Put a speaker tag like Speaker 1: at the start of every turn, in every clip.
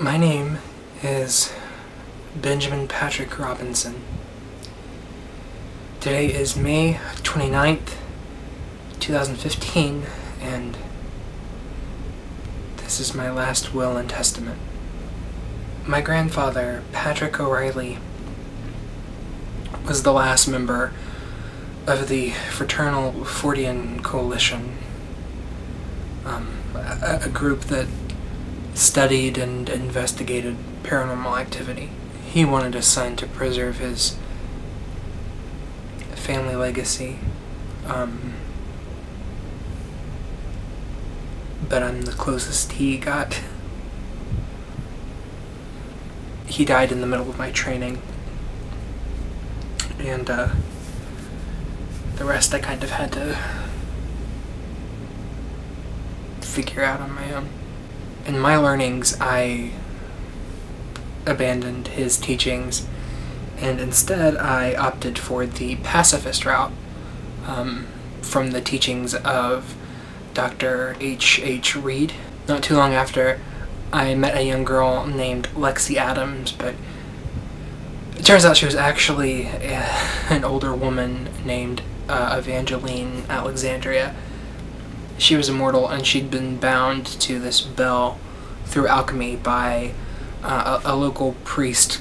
Speaker 1: My name is Benjamin Patrick Robinson. Today is May 29th, 2015, and this is my last will and testament. My grandfather, Patrick O'Reilly, was the last member of the Fraternal Fortean Coalition, a group that studied and investigated paranormal activity. He wanted his son to preserve his family legacy, but I'm the closest he got. He died in the middle of my training, and the rest I kind of had to figure out on my own. In my learnings, I abandoned his teachings, and instead I opted for the pacifist route from the teachings of Dr. H.H. Reed. Not too long after, I met a young girl named Lexi Adams, but it turns out she was actually an older woman named Evangeline Alexandria. She was immortal, and she'd been bound to this bell through alchemy by a local priest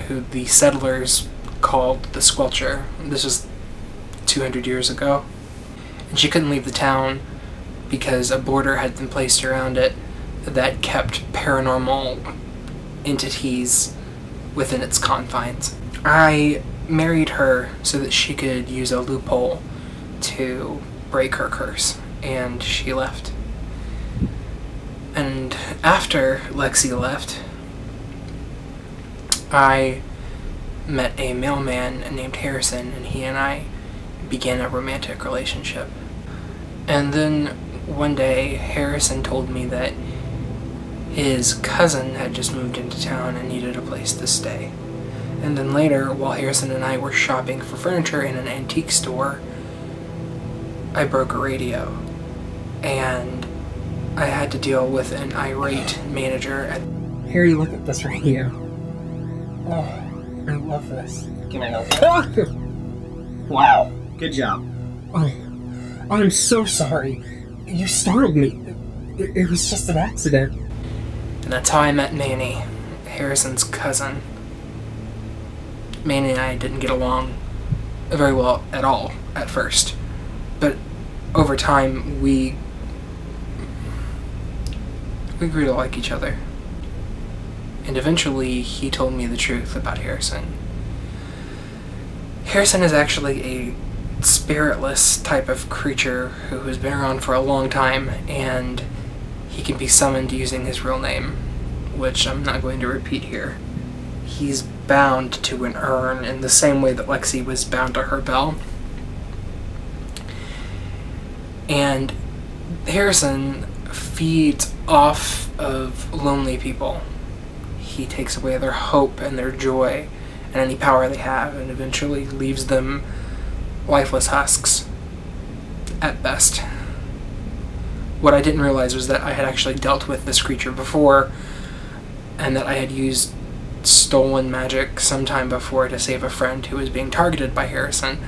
Speaker 1: who the settlers called the Squelcher. This was 200 years ago. And she couldn't leave the town because a border had been placed around it that kept paranormal entities within its confines. I married her so that she could use a loophole to break her curse, and she left. And after Lexi left, I met a mailman named Harrison, and he and I began a romantic relationship. And then one day, Harrison told me that his cousin had just moved into town and needed a place to stay. And then later, while Harrison and I were shopping for furniture in an antique store, I broke a radio, and I had to deal with an irate manager at... Harry, look at this radio. Oh, I love this.
Speaker 2: Can I help you? Wow, good job.
Speaker 1: Oh, I'm so sorry. You startled me. It was just an accident. And that's how I met Manny, Harrison's cousin. Manny and I didn't get along very well at all at first, but over time we grew to like each other. And eventually he told me the truth about Harrison. Harrison is actually a spiritless type of creature who has been around for a long time, and he can be summoned using his real name, which I'm not going to repeat here. He's bound to an urn in the same way that Lexi was bound to her bell. And Harrison feeds off of lonely people. He takes away their hope and their joy and any power they have, and eventually leaves them lifeless husks, at best. What I didn't realize was that I had actually dealt with this creature before, and that I had used stolen magic sometime before to save a friend who was being targeted by Harrison,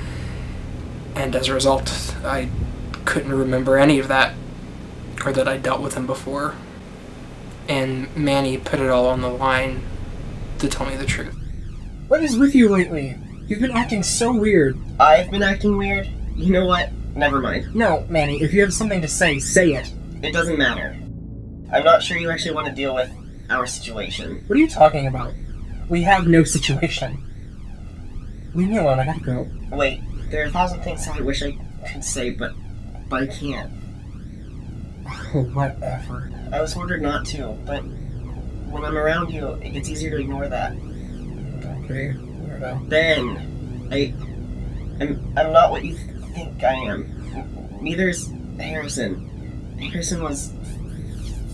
Speaker 1: and as a result, I couldn't remember any of that, or that I dealt with him before. And Manny put it all on the line to tell me the truth. What is with you lately? You've been acting so weird.
Speaker 2: I've been acting weird? You know what? Never mind.
Speaker 1: No, Manny, if you have something to say, say it.
Speaker 2: It doesn't matter. I'm not sure you actually want to deal with our situation.
Speaker 1: What are you talking about? We have no situation. Leave me alone, I gotta go.
Speaker 2: Wait, there are 1,000 things I wish I could say, but I can't.
Speaker 1: Oh, whatever.
Speaker 2: I was ordered not to, but when I'm around you, it gets easier to ignore that.
Speaker 1: Okay, weirdo.
Speaker 2: Then, I'm not what you think I am. Neither is Harrison. Harrison was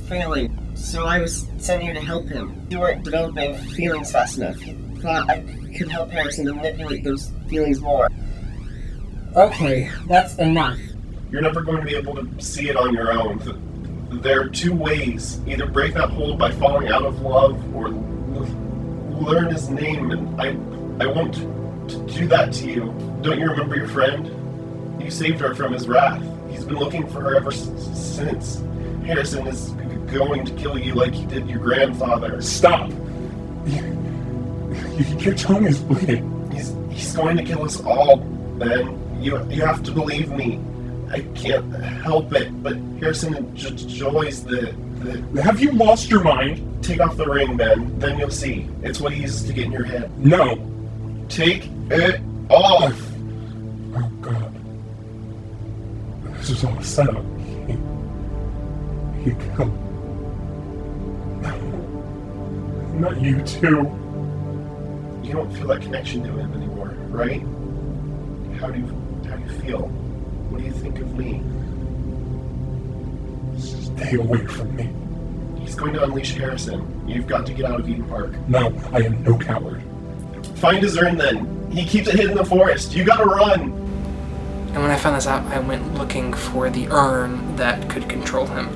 Speaker 2: failing, so I was sent here to help him. You weren't developing feelings fast enough. You thought I could help Harrison to manipulate those feelings more.
Speaker 1: Okay, that's enough.
Speaker 3: You're never going to be able to see it on your own. There are two ways. Either break that hold by falling out of love, or learn his name, and I won't do that to you. Don't you remember your friend? You saved her from his wrath. He's been looking for her ever since. Harrison is going to kill you like he did your grandfather.
Speaker 4: Stop! Your tongue is bleeding.
Speaker 3: He's going to kill us all, Ben. You have to believe me. I can't help it, but Harrison enjoys the...
Speaker 4: Have you lost your mind?
Speaker 3: Take off the ring, Ben. Then you'll see. It's what he uses to get in your head.
Speaker 4: No.
Speaker 3: Take it off!
Speaker 4: Oh, God. This is all a setup. He killed... No. Not you, too.
Speaker 3: You don't feel that connection to him anymore, right? How do you feel? What do you think of me?
Speaker 4: Stay away from me.
Speaker 3: He's going to unleash Harrison. You've got to get out of Eden Park.
Speaker 4: No, I am no coward.
Speaker 3: Find his urn then. He keeps it hidden in the forest. You gotta run!
Speaker 1: And when I found this out, I went looking for the urn that could control him.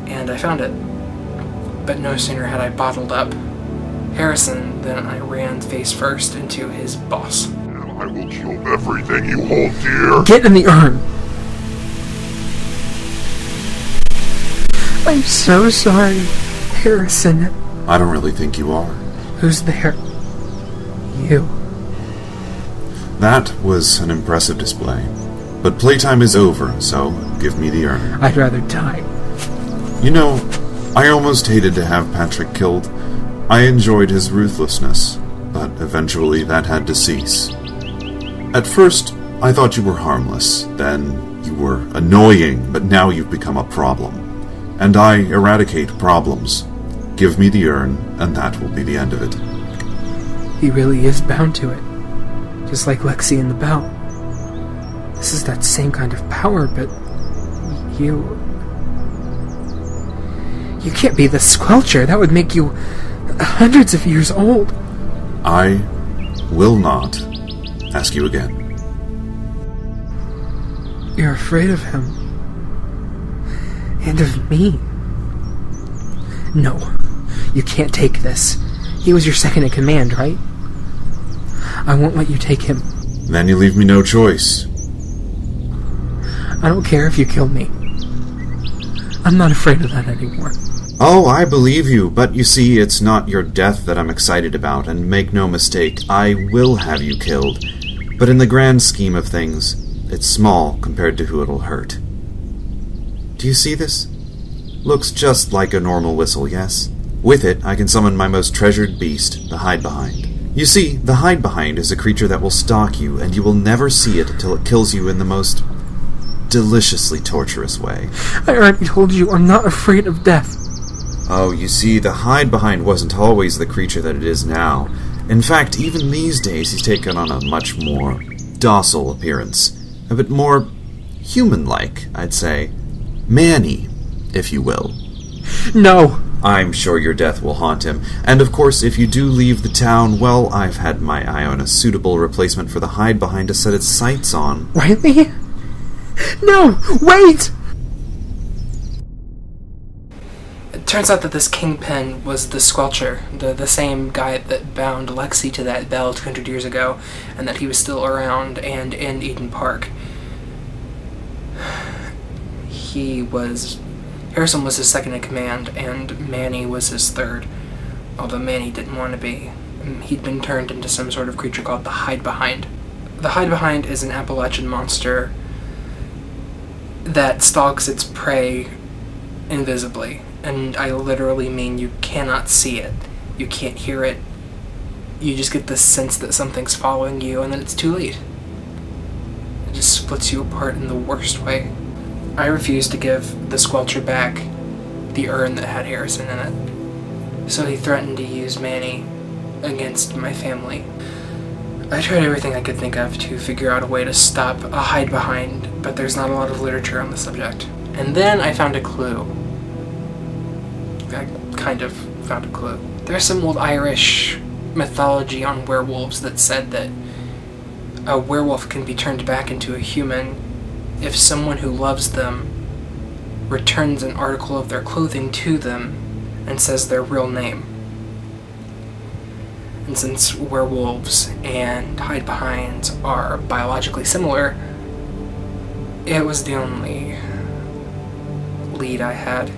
Speaker 1: And I found it. But no sooner had I bottled up Harrison than I ran face first into his boss.
Speaker 5: And I will kill everything you hold dear.
Speaker 1: Get in the urn! I'm so sorry, Harrison.
Speaker 5: I don't really think you are.
Speaker 1: Who's there? You.
Speaker 5: That was an impressive display. But playtime is over, so give me the urn.
Speaker 1: I'd rather die.
Speaker 5: You know, I almost hated to have Patrick killed. I enjoyed his ruthlessness, but eventually that had to cease. At first, I thought you were harmless, then you were annoying, but now you've become a problem. And I eradicate problems. Give me the urn, and that will be the end of it.
Speaker 1: He really is bound to it. Just like Lexi and the bell. This is that same kind of power, but you can't be the Squelcher. That would make you hundreds of years old.
Speaker 5: I will not ask you again.
Speaker 1: You're afraid of him. And of me. No, you can't take this. He was your second in command, right? I won't let you take him.
Speaker 5: Then you leave me no choice.
Speaker 1: I don't care if you kill me. I'm not afraid of that anymore.
Speaker 5: Oh, I believe you, but you see, it's not your death that I'm excited about, and make no mistake, I will have you killed. But in the grand scheme of things, it's small compared to who it'll hurt. Do you see this? Looks just like a normal whistle, yes? With it, I can summon my most treasured beast, the Hide-Behind. You see, the Hide-Behind is a creature that will stalk you, and you will never see it until it kills you in the most deliciously torturous way.
Speaker 1: I already told you I'm not afraid of death.
Speaker 5: Oh, you see, the Hide-Behind wasn't always the creature that it is now. In fact, even these days he's taken on a much more docile appearance. A bit more human-like, I'd say. Man-y, if you will.
Speaker 1: No!
Speaker 5: I'm sure your death will haunt him. And of course, if you do leave the town, well, I've had my eye on a suitable replacement for the Hide-Behind to set its sights on.
Speaker 1: Riley? No! Wait! It turns out that this Kingpin was the Squelcher, the same guy that bound Lexi to that bell 200 years ago, and that he was still around and in Eden Park. Harrison was his second in command, and Manny was his third, although Manny didn't want to be. He'd been turned into some sort of creature called the Hide-Behind. The Hide-Behind is an Appalachian monster that stalks its prey invisibly, and I literally mean you cannot see it, you can't hear it, you just get the sense that something's following you, and then it's too late. It just splits you apart in the worst way. I refused to give the Squelcher back the urn that had Harrison in it, so he threatened to use Manny against my family. I tried everything I could think of to figure out a way to stop a Hide-Behind, but there's not a lot of literature on the subject. And then I found a clue. I kind of found a clue. There's some old Irish mythology on werewolves that said that a werewolf can be turned back into a human if someone who loves them returns an article of their clothing to them and says their real name. And since werewolves and hide-behinds are biologically similar, it was the only lead I had.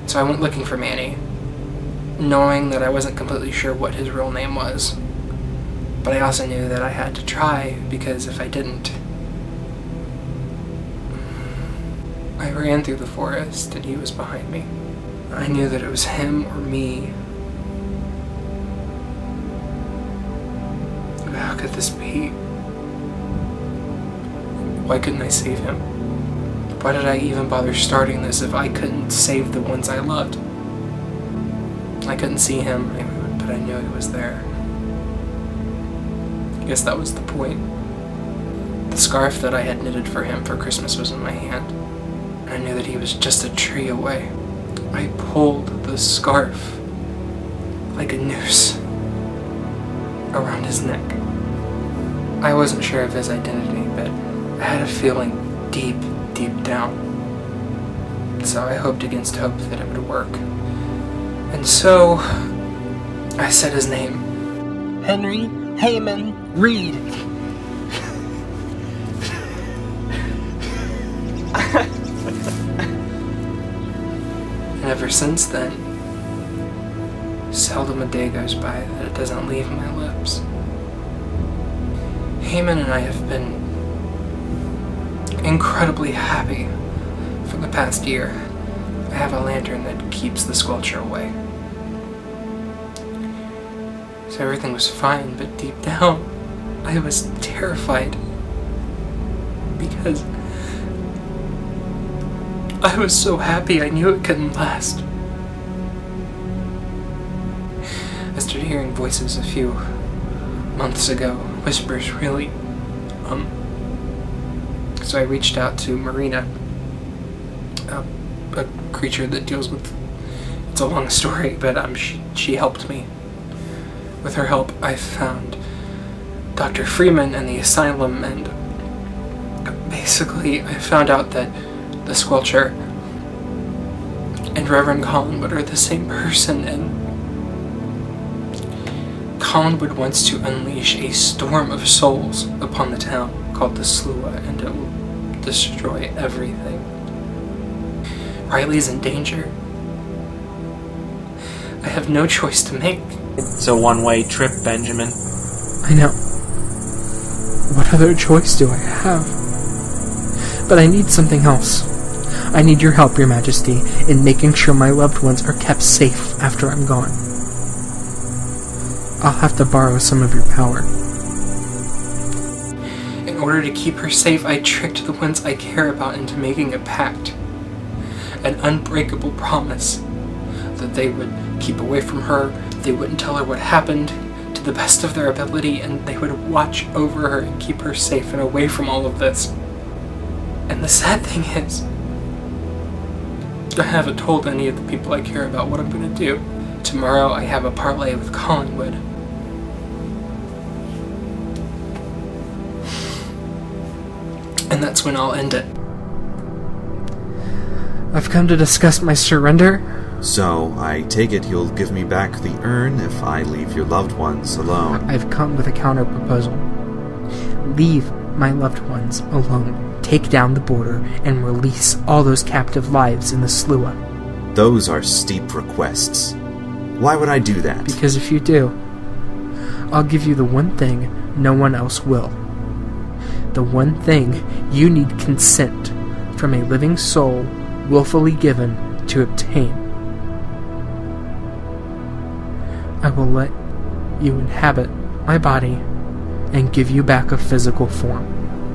Speaker 1: So I went looking for Manny, knowing that I wasn't completely sure what his real name was. But I also knew that I had to try, because if I didn't, I ran through the forest and he was behind me. I knew that it was him or me. How could this be? Why couldn't I save him? Why did I even bother starting this if I couldn't save the ones I loved? I couldn't see him, but I knew he was there. I guess that was the point. The scarf that I had knitted for him for Christmas was in my hand. I knew that he was just a tree away. I pulled the scarf like a noose around his neck. I wasn't sure of his identity, but I had a feeling deep down. So I hoped against hope that it would work. And so I said his name.
Speaker 2: Henry Heyman Reed.
Speaker 1: And ever since then, seldom a day goes by that it doesn't leave my lips. Heyman and I have been incredibly happy for the past year. I have a lantern that keeps the squelcher away. So everything was fine, but deep down, I was terrified. Because I was so happy I knew it couldn't last. I started hearing voices a few months ago, whispers really. So I reached out to Marina, a creature that deals with, it's a long story, but she helped me. With her help, I found Dr. Freeman and the asylum, and basically I found out that the Squelcher and Reverend Collinwood are the same person, and Collinwood wants to unleash a storm of souls upon the town called the Slua, and it will destroy everything. Riley's in danger. I have no choice to make.
Speaker 6: It's a one-way trip, Benjamin.
Speaker 1: I know. What other choice do I have? But I need something else. I need your help, Your Majesty, in making sure my loved ones are kept safe after I'm gone. I'll have to borrow some of your power. In order to keep her safe, I tricked the ones I care about into making a pact. An unbreakable promise that they would keep away from her, they wouldn't tell her what happened to the best of their ability, and they would watch over her and keep her safe and away from all of this. And the sad thing is, I haven't told any of the people I care about what I'm going to do. Tomorrow I have a parlay with Collinwood. And that's when I'll end it. I've come to discuss my surrender.
Speaker 5: So, I take it you'll give me back the urn if I leave your loved ones alone.
Speaker 1: I've come with a counter-proposal. Leave my loved ones alone. Take down the border and release all those captive lives in the Slua.
Speaker 5: Those are steep requests. Why would I do that?
Speaker 1: Because if you do, I'll give you the one thing no one else will. The one thing you need consent from a living soul willfully given to obtain. I will let you inhabit my body and give you back a physical form.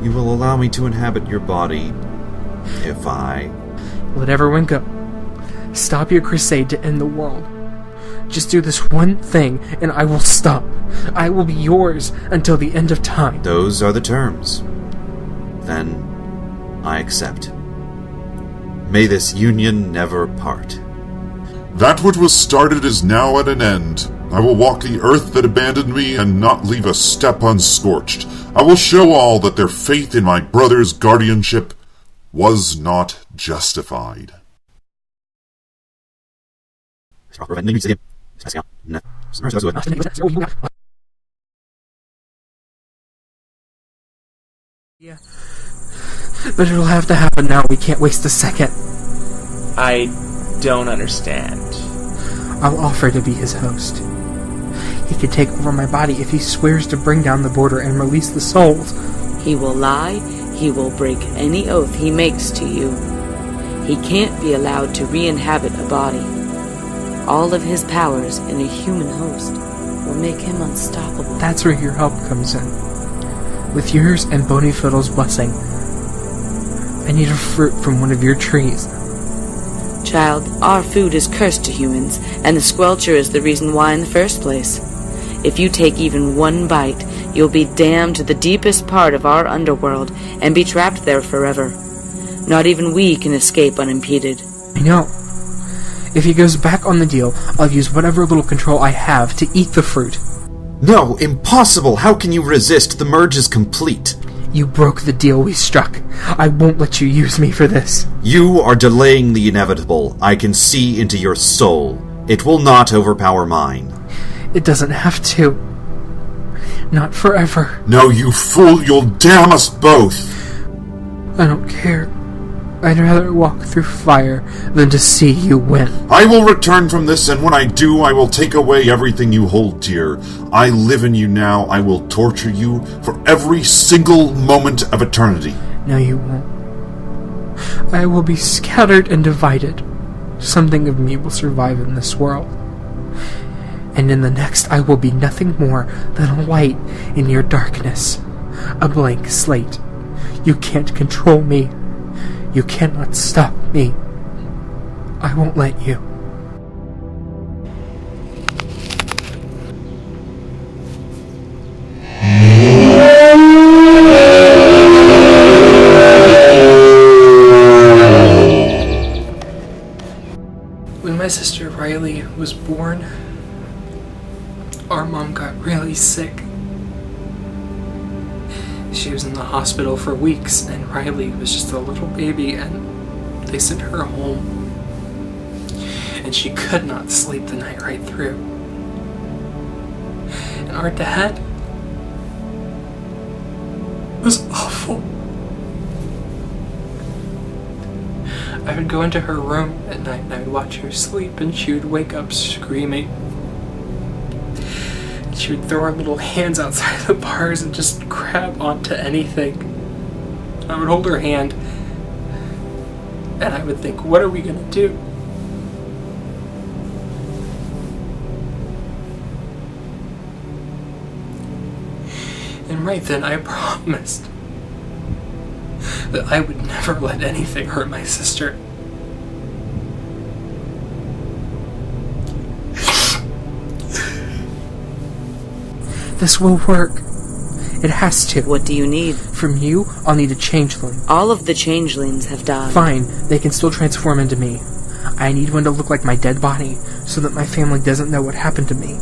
Speaker 5: You will allow me to inhabit your body if I...
Speaker 1: Let everyone go. Stop your crusade to end the world. Just do this one thing and I will stop. I will be yours until the end of time.
Speaker 5: Those are the terms. Then I accept. May this union never part.
Speaker 7: That which was started is now at an end. I will walk the earth that abandoned me and not leave a step unscorched. I will show all that their faith in my brother's guardianship was not justified.
Speaker 1: Yeah. But it'll have to happen now. We can't waste a second.
Speaker 6: I don't understand.
Speaker 1: I'll offer to be his host. He could take over my body if he swears to bring down the border and release the souls.
Speaker 8: He will lie. He will break any oath he makes to you. He can't be allowed to re-inhabit a body. All of his powers in a human host will make him unstoppable.
Speaker 1: That's where your help comes in. With yours and Bonyfiddle's blessing, I need a fruit from one of your trees.
Speaker 8: Child, our food is cursed to humans, and the squelcher is the reason why in the first place. If you take even one bite, you'll be damned to the deepest part of our underworld and be trapped there forever. Not even we can escape unimpeded.
Speaker 1: I know. If he goes back on the deal, I'll use whatever little control I have to eat the fruit.
Speaker 5: No, impossible! How can you resist? The merge is complete.
Speaker 1: You broke the deal we struck. I won't let you use me for this.
Speaker 5: You are delaying the inevitable. I can see into your soul. It will not overpower mine.
Speaker 1: It doesn't have to. Not forever.
Speaker 7: No, you fool, you'll damn us both!
Speaker 1: I don't care. I'd rather walk through fire than to see you win.
Speaker 7: I will return from this, and when I do, I will take away everything you hold dear. I live in you now. I will torture you for every single moment of eternity.
Speaker 1: No, you won't. I will be scattered and divided. Something of me will survive in this world. And in the next, I will be nothing more than a light in your darkness. A blank slate. You can't control me. You cannot stop me. I won't let you. When my sister Riley was born, our mom got really sick. She was in the hospital for weeks, and Riley was just a little baby, and they sent her home. And she could not sleep the night right through. And our dad was awful. I would go into her room at night and I would watch her sleep, and she would wake up screaming. She would throw her little hands outside the bars and just grab onto anything. I would hold her hand, and I would think, what are we gonna do? And right then I promised that I would never let anything hurt my sister. This will work. It has to.
Speaker 8: What do you need?
Speaker 1: From you, I'll need a changeling.
Speaker 8: All of the changelings have died.
Speaker 1: Fine, they can still transform into me. I need one to look like my dead body, so that my family doesn't know what happened to me.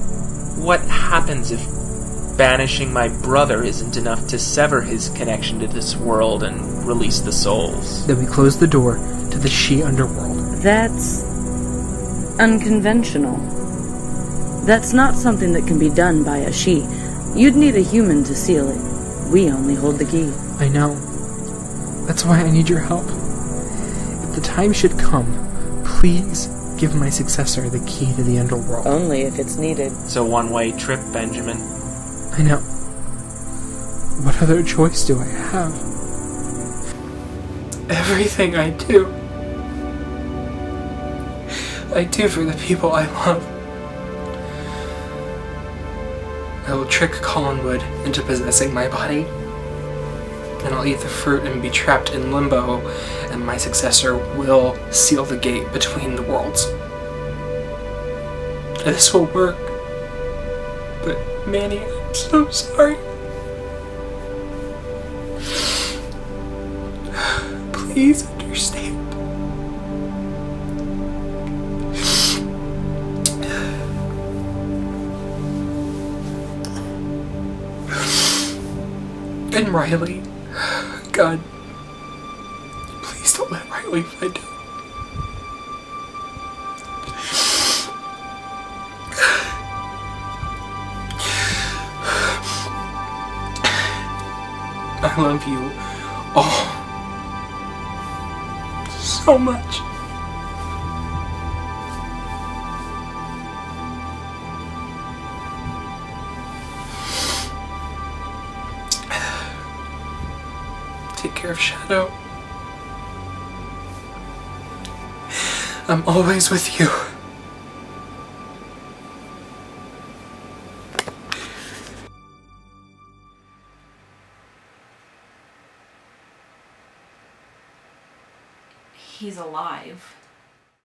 Speaker 6: What happens if banishing my brother isn't enough to sever his connection to this world and release the souls?
Speaker 1: Then we close the door to the She underworld.
Speaker 8: That's unconventional. That's not something that can be done by a She. You'd need a human to seal it. We only hold the key.
Speaker 1: I know. That's why I need your help. If the time should come, please give my successor the key to the underworld.
Speaker 8: Only if it's needed.
Speaker 6: It's a one-way trip, Benjamin.
Speaker 1: I know. What other choice do I have? Everything I do for the people I love. I will trick Collinwood into possessing my body, and I'll eat the fruit and be trapped in limbo, and my successor will seal the gate between the worlds. This will work, but Manny, I'm so sorry. Please understand. And Riley, God, please don't let Riley find out. I love you all so much. Take care of Shadow. I'm always with you.
Speaker 9: He's alive.